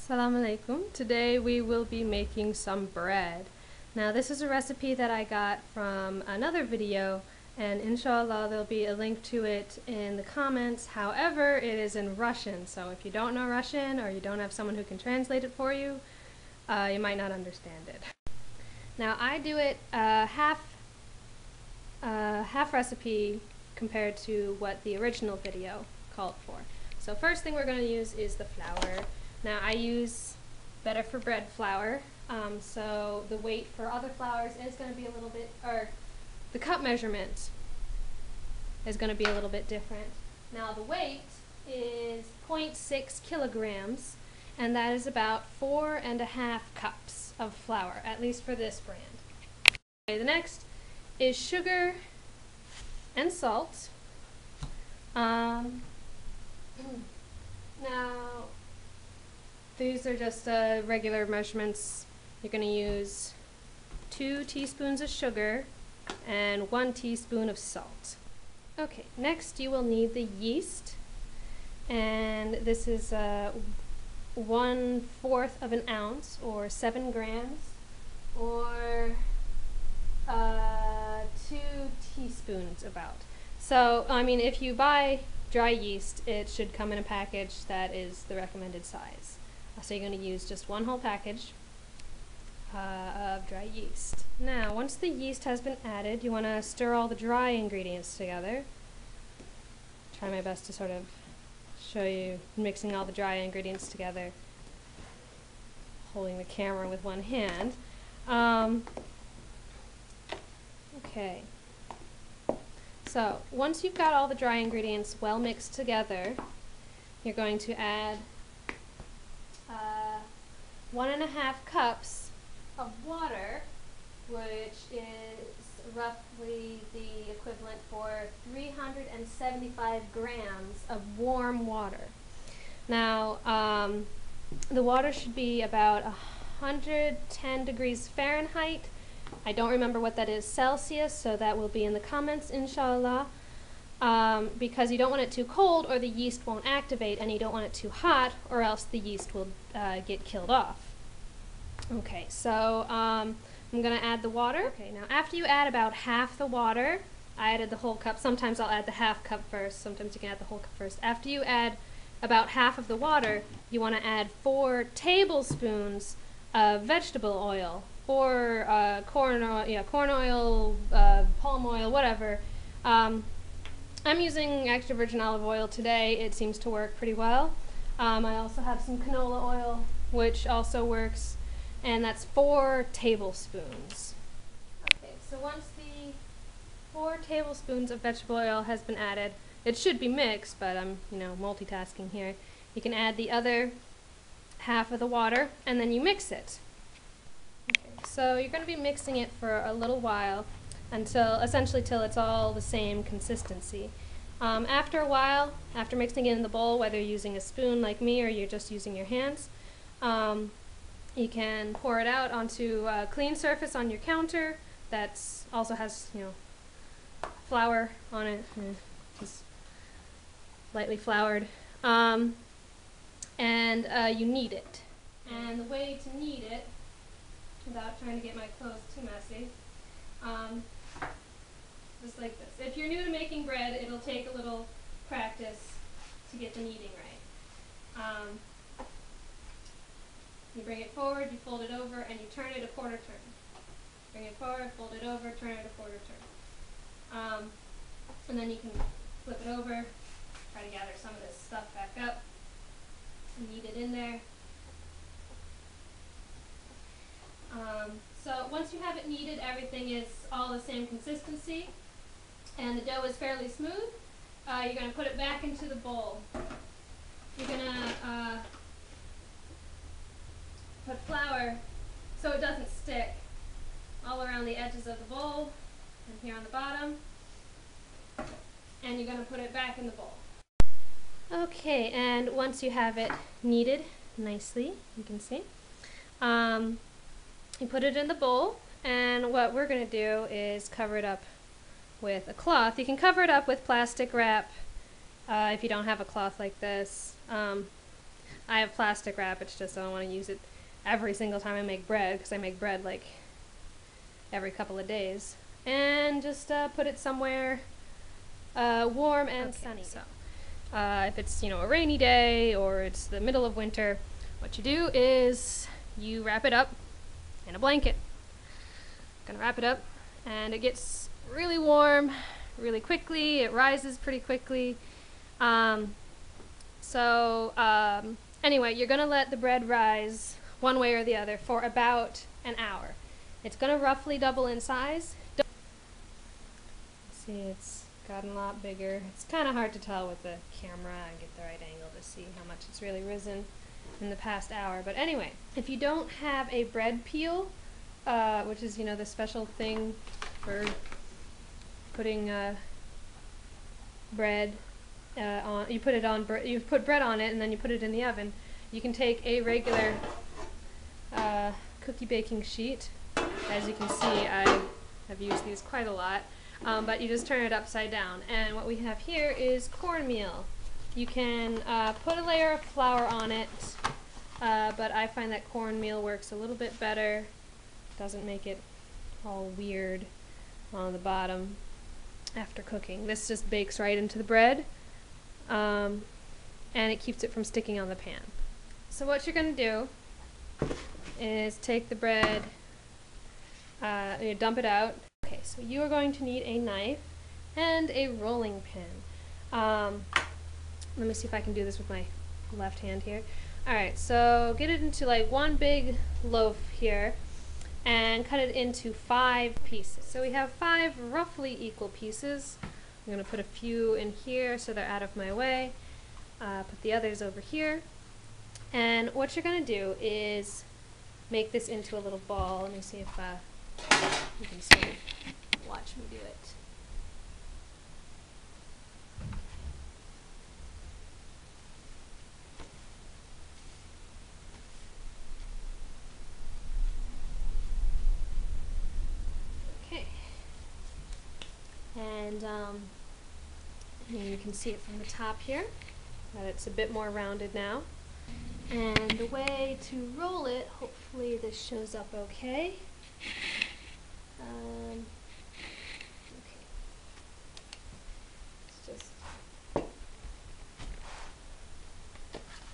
Assalamu alaikum. Today we will be making some bread. Now this is a recipe that I got from another video, and Insha Allah there'll be a link to it in the comments. However, it is in Russian, so if you don't know Russian or you don't have someone who can translate it for you, you might not understand it. Now I do it half recipe compared to what the original video called for. So first thing we're going to use is the flour. Now I use better for bread flour, so the weight for other flours is going to be a little bit, or the cup measurement is going to be a little bit different. Now the weight is 0.6 kilograms, and that is about 4.5 cups of flour, at least for this brand. Okay, the next is sugar and salt. Now these are just regular measurements. You're going to use 2 teaspoons of sugar and 1 teaspoon of salt. Okay, next you will need the yeast, and this is 1/4 of an ounce, or 7 grams, or 2 teaspoons about. So, I mean, if you buy dry yeast, it should come in a package that is the recommended size. So you're going to use just 1 whole package of dry yeast. Now, once the yeast has been added, you want to stir all the dry ingredients together. Try my best to sort of show you mixing all the dry ingredients together, holding the camera with one hand. Okay. So, once you've got all the dry ingredients well mixed together, you're going to add 1.5 cups of water, which is roughly the equivalent for 375 grams of warm water. Now, the water should be about 110 degrees Fahrenheit. I don't remember what that is Celsius, so that will be in the comments, inshallah. Because you don't want it too cold or the yeast won't activate, and you don't want it too hot or else the yeast will get killed off. Okay, so I'm going to add the water. Okay, now after you add about half the water, I added the whole cup. Sometimes I'll add the half cup first, sometimes you can add the whole cup first. After you add about half of the water, you want to add 4 tablespoons of vegetable oil, or corn oil, palm oil, whatever. I'm using extra virgin olive oil today. It seems to work pretty well. I also have some canola oil, which also works, and that's 4 tablespoons. Okay, so once the 4 tablespoons of vegetable oil has been added, it should be mixed, but I'm multitasking here. You can add the other half of the water, and then you mix it. Okay, so you're going to be mixing it for a little while, essentially till it's all the same consistency. After a while, after mixing it in the bowl, whether you're using a spoon like me or you're just using your hands, you can pour it out onto a clean surface on your counter that also has, flour on it, just lightly floured, and you knead it. And the way to knead it, without trying to get my clothes too messy, just like this. If you're new to making bread, it'll take a little practice to get the kneading right. You bring it forward, you fold it over, and you turn it a quarter turn. Bring it forward, fold it over, turn it a quarter turn. And then you can flip it over, try to gather some of this stuff back up, and knead it in there. So once you have it kneaded, everything is all the same consistency, and the dough is fairly smooth. You're going to put it back into the bowl. You're going to put flour so it doesn't stick all around the edges of the bowl and here on the bottom, and you're going to put it back in the bowl. Okay, and once you have it kneaded nicely, you can see, you put it in the bowl, and what we're going to do is cover it up with a cloth. You can cover it up with plastic wrap if you don't have a cloth like this. I have plastic wrap, it's just I don't want to use it every single time I make bread, because I make bread like every couple of days. And just put it somewhere warm and sunny. So if it's, you know, a rainy day or it's the middle of winter, what you do is you wrap it up in a blanket. Gonna wrap it up, and it gets really warm really quickly. It rises pretty quickly. Anyway, you're gonna let the bread rise one way or the other for about an hour. It's gonna roughly double in size. See, it's gotten a lot bigger. It's kind of hard to tell with the camera and get the right angle to see how much it's really risen in the past hour. But anyway, if you don't have a bread peel, which is, you know, the special thing for putting bread on, you put bread on it and then you put it in the oven. You can take a regular cookie baking sheet. As you can see, I have used these quite a lot. But you just turn it upside down. And what we have here is cornmeal. You can put a layer of flour on it, but I find that cornmeal works a little bit better. Doesn't make it all weird on the bottom after cooking. This just bakes right into the bread, and it keeps it from sticking on the pan. So what you're going to do is take the bread, you dump it out. Okay, so you are going to need a knife and a rolling pin. Let me see if I can do this with my left hand here. Alright, so get it into like one big loaf here and cut it into 5 pieces. So we have 5 roughly equal pieces. I'm going to put a few in here so they're out of my way. Put the others over here. And what you're going to do is make this into a little ball. Let me see if you can sort of watch me do it. Okay. And you can see it from the top here, that it's a bit more rounded now. And the way to roll it, hopefully this shows up okay. Okay. Let's just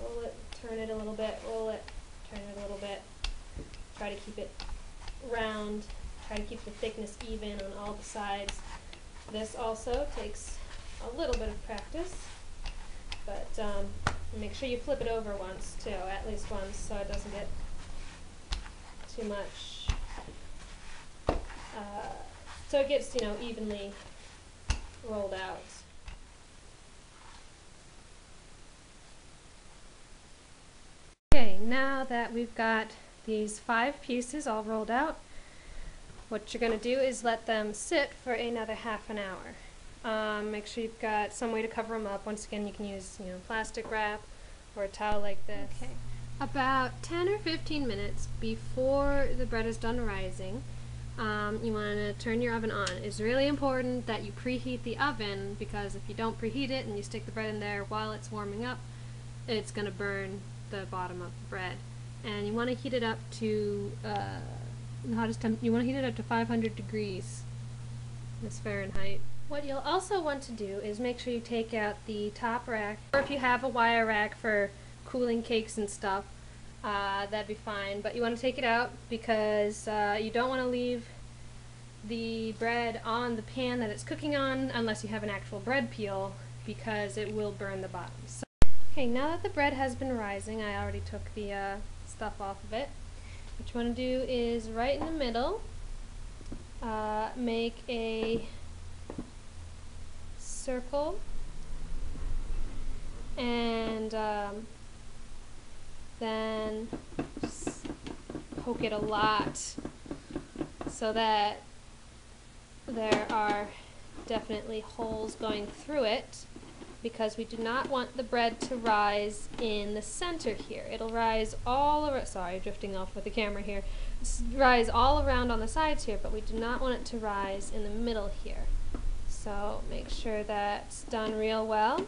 roll it, turn it a little bit, roll it, turn it a little bit. Try to keep it round, try to keep the thickness even on all the sides. This also takes a little bit of practice, but make sure you flip it over once too, at least once, so it doesn't get too much, so it gets, you know, evenly rolled out. Okay, now that we've got these 5 pieces all rolled out, what you're going to do is let them sit for another half an hour. Make sure you've got some way to cover them up. Once again, you can use, you know, plastic wrap or a towel like this. Okay. About 10 or 15 minutes before the bread is done rising, you want to turn your oven on. It's really important that you preheat the oven, because if you don't preheat it and you stick the bread in there while it's warming up, it's going to burn the bottom of the bread. And you want to heat it up to the hottest temp. You want to heat it up to 500 degrees. That's Fahrenheit. What you'll also want to do is make sure you take out the top rack, or if you have a wire rack for cooling cakes and stuff, that'd be fine. But you want to take it out because you don't want to leave the bread on the pan that it's cooking on unless you have an actual bread peel, because it will burn the bottom. So, okay, now that the bread has been rising, I already took the stuff off of it. What you want to do is right in the middle, make a circle, and then just poke it a lot so that there are definitely holes going through it, because we do not want the bread to rise in the center here. It'll rise all around, sorry, drifting off with the camera here, rise all around on the sides here, but we do not want it to rise in the middle here. So make sure that's done real well.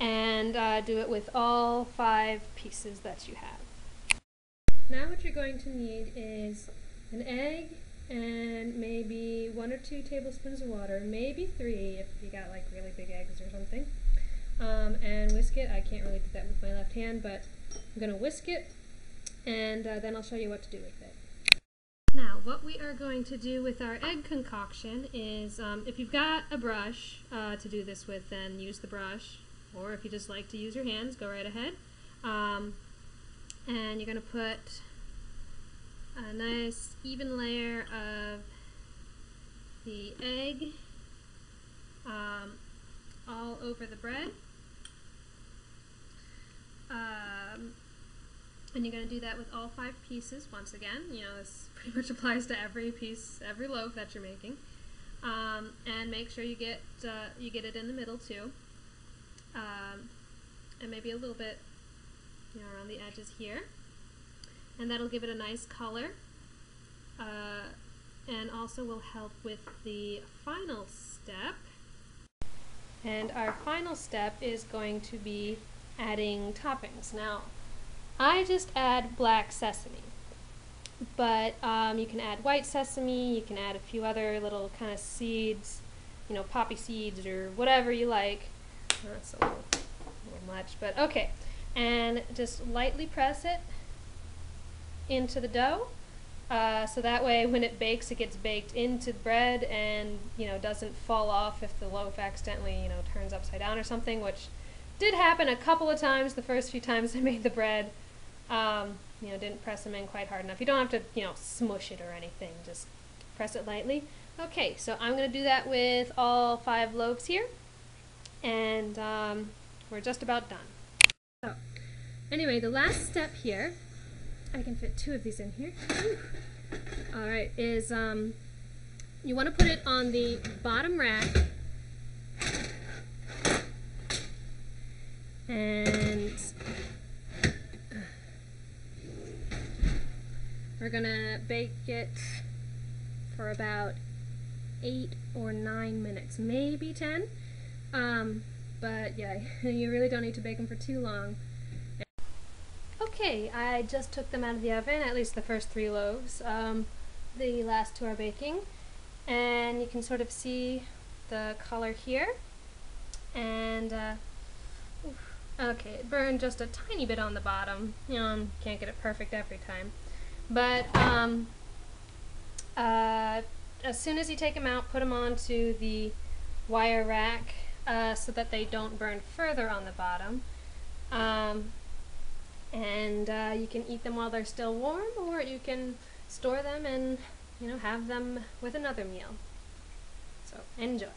and do it with all 5 pieces that you have. Now what you're going to need is an egg and maybe 1 or 2 tablespoons of water, maybe 3 if you got like really big eggs or something. And whisk it. I can't really do that with my left hand, but I'm going to whisk it, and then I'll show you what to do with it. Now, what we are going to do with our egg concoction is, if you've got a brush to do this with, then use the brush, or if you just like to use your hands, go right ahead. And you're going to put a nice even layer of the egg all over the bread. And you're going to do that with all 5 pieces once again. You know, this pretty much applies to every piece, every loaf that you're making. And make sure you get it in the middle too. And maybe a little bit, you know, around the edges here. And that'll give it a nice color. And also will help with the final step. And our final step is going to be adding toppings. Now, I just add black sesame, but you can add white sesame, you can add a few other little kind of seeds, you know, poppy seeds or whatever you like. That's a little much, but okay. And just lightly press it into the dough, so that way when it bakes, it gets baked into the bread and, you know, doesn't fall off if the loaf accidentally, you know, turns upside down or something, which did happen a couple of times the first few times I made the bread. You know, didn't press them in quite hard enough. You don't have to, you know, smush it or anything, just press it lightly. Okay, so I'm going to do that with all 5 loaves here, and we're just about done. So, anyway, the last step here, I can fit 2 of these in here. Alright, is you want to put it on the bottom rack, and we're going to bake it for about 8 or 9 minutes, maybe 10. But yeah, you really don't need to bake them for too long. Okay, I just took them out of the oven, at least the first 3 loaves. The last 2 are baking, and you can sort of see the color here. And okay, it burned just a tiny bit on the bottom. You know, can't get it perfect every time. But as soon as you take them out, put them onto the wire rack so that they don't burn further on the bottom. And you can eat them while they're still warm, or you can store them and, you know, have them with another meal. So enjoy.